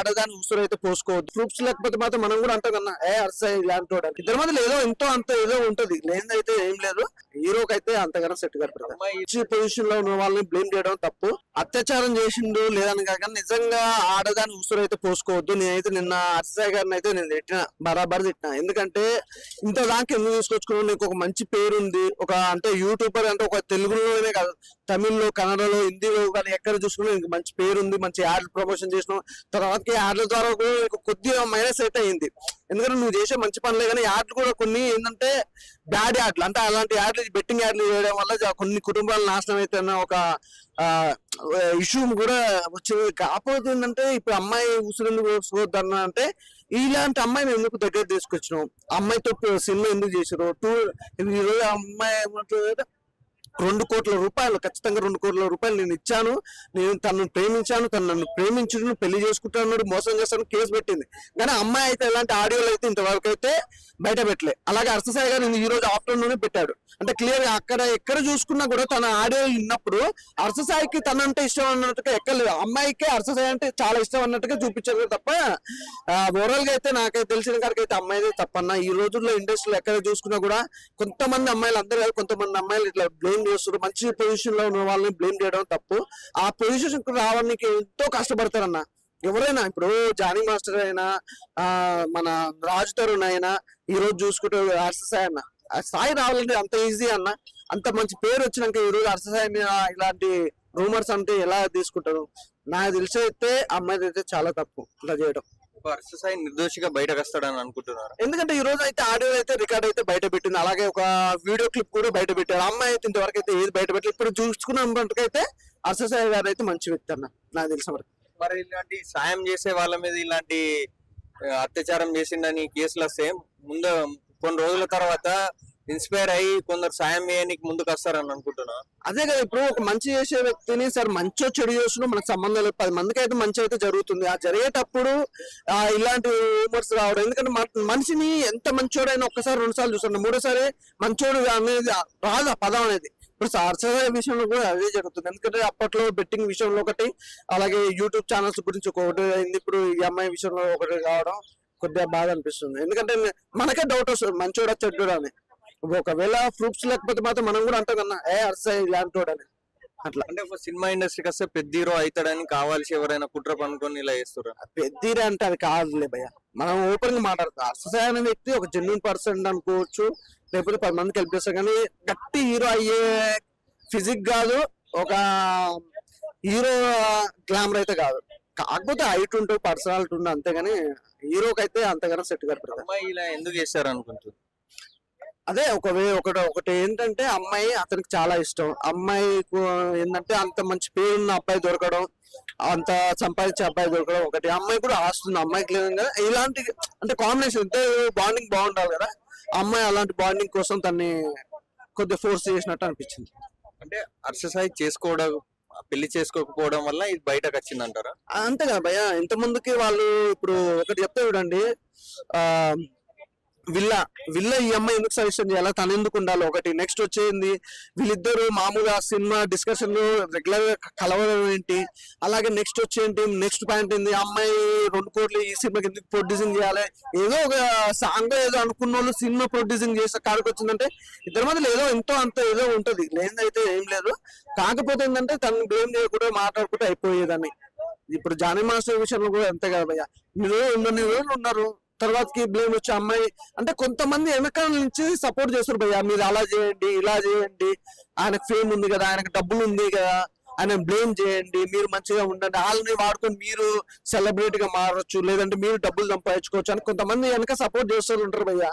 ఆడదాని ఉసురు అయితే పోసుకోవద్దు. ప్రూఫ్స్ లేకపోతే మాత్రం మనం కూడా అంటాం కన్నా అర్సా ఇలాంటి ఇద్దరి మధ్యలో ఏదో ఎంతో అంత ఏదో ఉంటది, లేనిదైతే ఏం లేదు. హీరోకి అయితే అంతగానో సెట్ కనపడదు. మంచి పొజిషన్ లో ఉన్న వాళ్ళని బ్లేమ్ చేయడం తప్పు. అత్యాచారం చేసిండు లేదని కాక నిజంగా ఆడదాని ఉసురు అయితే పోసుకోవద్దు. నేనైతే నిన్న అర్సా గారిని అయితే నేను తిట్టిన, బరాబర్ తిట్టిన. ఎందుకంటే ఇంత దాకా ఎందుకు తీసుకొచ్చుకున్నావు, నీకు ఒక మంచి పేరు ఉంది, ఒక అంటే యూట్యూబర్ అంటే ఒక తెలుగులోనే కాదు, తమిళ్లో, కన్నడలో, హిందీలో కానీ ఎక్కడ చూసుకున్నా నీకు మంచి పేరు ఉంది, మంచి యాడ్ ప్రమోషన్ చేసినావు. తర్వాత యాడ్ల ద్వారా కూడా కొద్దిగా మైనస్ అయితే అయింది. ఎందుకంటే నువ్వు చేసే మంచి పనులే కానీ యాడ్లు కూడా కొన్ని ఏంటంటే బ్యాడ్ యాడ్లు, అంటే అలాంటి యాడ్లు బెట్టింగ్ యాడ్లు చేయడం వల్ల కొన్ని కుటుంబాలు నాశనం అయితే ఒక ఇష్యూ కూడా వచ్చింది. కాకపోతే ఏంటంటే ఇప్పుడు అమ్మాయి ఉసురు పోసుకోవద్దన్న అంటే ఇలాంటి అమ్మాయిని ఎందుకు దగ్గర తీసుకొచ్చినావు, అమ్మాయితో సినిమా ఎందుకు చేసారు? ఈరోజు అమ్మాయి 2 కోట్ల రూపాయలు, ఖచ్చితంగా 2 కోట్ల రూపాయలు నేను ఇచ్చాను, నేను తనను ప్రేమించాను, తను నన్ను ప్రేమించును, పెళ్లి చేసుకుంటాను, మోసం చేస్తాను కేసు పెట్టింది. కానీ అమ్మాయి అయితే ఎలాంటి ఆడియోలు అయితే ఇంతవరకు అయితే బయట పెట్టలే. అలాగే అర్ససాయి గారు ఈ రోజు ఆఫ్టర్నూన్ పెట్టాడు. అంటే క్లియర్ గా అక్కడ ఎక్కడ చూసుకున్నా కూడా తన ఆడియో విన్నప్పుడు అర్ససాయికి తనంటే ఇష్టం అన్నట్టుగా ఎక్కలేదు, అమ్మాయికి అర్ససాయి అంటే చాలా ఇష్టం అన్నట్టుగా చూపించారు తప్ప ఓవరాల్ గా అయితే నాకైతే తెలిసిన కాడికి అయితే అమ్మాయి తప్పన్న. ఈ రోజుల్లో ఇండస్ట్రీలో ఎక్కడ చూసుకున్నా కూడా కొంతమంది అమ్మాయిలు, అందరూ కాదు కొంతమంది అమ్మాయిలు ఇట్లా బ్లేమ్ చేస్తారు. మంచి పొజిషన్ లో ఉన్న వాళ్ళని బ్లేమ్ చేయడం తప్పు. ఆ పొజిషన్ రావడానికి ఎంతో కష్టపడతారన్న ఎవరైనా. ఇప్పుడు జానీ మాస్టర్ అయినా, మన రాజ్ తరుణ్ అయినా, ఈ రోజు చూసుకుంటే అర్ససాయి అన్న, స్థాయి రావాలంటే అంత ఈజీ అన్న. అంత మంచి పేరు వచ్చినాక ఈ రోజు అర్ససాయి మీద ఇలాంటి రూమర్స్ అంటే ఎలా తీసుకుంటారు? నాకు తెలిసి అయితే అమ్మాయి అయితే చాలా తప్పు ఇలా చేయడం. అర్ససాయి నిర్దోషిగా బయటకు వస్తాడని అనుకుంటున్నారు. ఎందుకంటే ఈ రోజు అయితే ఆడియో అయితే రికార్డ్ అయితే బయట పెట్టింది, అలాగే ఒక వీడియో క్లిప్ కూడా బయట పెట్టారు. అమ్మాయి అయితే ఇంతవరకు అయితే ఏది బయట పెట్టలేదు. ఇప్పుడు చూసుకున్నప్పటికైతే అర్ససాయి గారు అయితే మంచి వ్యక్తి అన్న నాకు తెలిసిన వరకు. మరి ఇలాంటి సాయం చేసే వాళ్ళ మీద ఇలాంటి అత్యాచారం చేసిండని కేసులు వస్తే ముందు కొన్ని రోజుల తర్వాత ఇన్స్పైర్ అయ్యి కొందరు సాయం చేయడానికి ముందుకు వస్తారని అనుకుంటున్నా. అదే కదా, ఇప్పుడు ఒక మంచి చేసే వ్యక్తిని సార్ మంచో చెడు చేస్తున్నా మనకు సంబంధం లేదు, 10 మందికి అయితే మంచి అయితే జరుగుతుంది. ఆ జరిగేటప్పుడు ఇలాంటి రూమర్స్ రావడం, ఎందుకంటే మనిషిని ఎంత మంచోడైనా ఒక్కసారి 2 సార్లు చూస్తాడు, 3సారి మంచోడు అనేది రాదు ఆ పదం అనేది. ఇప్పుడు అర్ససాయి విషయంలో కూడా అదే జరుగుతుంది. ఎందుకంటే అప్పట్లో బెట్టింగ్ విషయంలో ఒకటి, అలాగే యూట్యూబ్ ఛానల్స్ గురించి ఒకటి అయింది. ఇప్పుడు ఈ అమ్మాయి విషయంలో ఒకటి కావడం కొద్దిగా బాధ అనిపిస్తుంది. ఎందుకంటే మనకే డౌట్ వస్తుంది మంచోడా చెడ్డోడా అని. ఒకవేళ ప్రూఫ్స్ లేకపోతే మాత్రం మనం కూడా అంటాం కన్నా అర్ససాయి ఇలాంటి అని. అట్లా అంటే ఒక సినిమా ఇండస్ట్రీకి వస్తే పెద్ద హీరో అవుతాడని కావాల్సి ఎవరైనా కుట్ర పనుకొని ఇలా చేస్తారు. పెద్ద హీరో అంటే అది కాదులే భయ్య, మనం ఓపెన్ గా మాట్లాడతాం. అర్ససాయి అనే వ్యక్తి ఒక జెన్యూన్ పర్సన్ అనుకోవచ్చు, లేకపోతే 10 మందికి హెల్ప్ చేస్తారు. కానీ గట్టి హీరో అయ్యే ఫిజిక్ కాదు, ఒక హీరో గ్లామర్ అయితే కాదు. కాకపోతే హైట్ ఉంటూ పర్సనాలిటీ ఉంటూ అంతేగాని హీరోకి అయితే అంతగానో సెట్ కనపడదు. అమ్మాయి ఇలా ఎందుకు చేస్తారు అనుకుంటుంది? అదే ఒకటి ఏంటంటే అమ్మాయి అతనికి చాలా ఇష్టం. అమ్మాయి ఏంటంటే అంత మంచి పేరున్న అబ్బాయి దొరకడం, అంత సంపాదించే అబ్బాయి దొరకడం ఒకటి. అమ్మాయి కూడా ఆస్తుంది, అమ్మాయికి లేదు కదా ఇలాంటి అంటే కాంబినేషన్ అంటే బాండింగ్ బాగుండాలి కదా. అమ్మాయి అలాంటి బాండింగ్ కోసం తన్ని కొద్దిగా ఫోర్స్ చేసినట్టు అనిపించింది. అంటే అర్ససాయి చేసుకోవడం, పెళ్లి చేసుకోకపోవడం వల్ల ఇది బయటకు వచ్చింది అంటారా? అంతే కదా భయ్య. ఇంత ముందుకి వాళ్ళు ఇప్పుడు ఒకటి చెప్తే చూడండి, విల్ల ఈ అమ్మాయి ఎందుకు సజెషన్ చేయాలా, తను ఎందుకు ఉండాలి ఒకటి. నెక్స్ట్ వచ్చేది వీళ్ళిద్దరు మామూలుగా సినిమా డిస్కషన్ రెగ్యులర్ గా కలవడం ఏంటి, అలాగే నెక్స్ట్ వచ్చేంటి, నెక్స్ట్ పాయింట్ ఏంది, అమ్మాయి 2 కోట్లు ఈ సినిమాకి ఎందుకు ప్రొడ్యూసింగ్ చేయాలి, ఏదో ఒక సాంగ్ ఏదో అనుకున్న వాళ్ళు సినిమా ప్రొడ్యూసింగ్ చేసే కాడికి వచ్చిందంటే ఇద్దరి మధ్యలో ఏదో ఎంతో అంత ఏదో ఉంటది, లేనిదైతే ఏం లేదు. కాకపోతే ఏంటంటే తను బ్లేమ్ చేయకుండా మాట్లాడుకుంటే అయిపోయేదాన్ని. ఇప్పుడు జానీ మాస్టర్ విషయంలో కూడా అంతే కదా భయ్య, మీరు 2 రోజులు ఉన్నారు, తర్వాతకి బ్లేమ్ వచ్చే అమ్మాయి అంటే కొంతమంది వెనకాల నుంచి సపోర్ట్ చేస్తారు భయ్య, మీరు అలా చేయండి ఇలా చేయండి, ఆయనకు ఫేమ్ ఉంది కదా, ఆయనకు డబ్బులు ఉంది కదా, ఆయన బ్లేమ్ చేయండి, మీరు మంచిగా ఉండండి, వాళ్ళని వాడుకొని మీరు సెలబ్రిటీ గా మారచ్చు, లేదంటే మీరు డబ్బులు సంపాదించుకోవచ్చు అని కొంతమంది వెనక సపోర్ట్ చేస్తూ ఉంటారు భయ్య.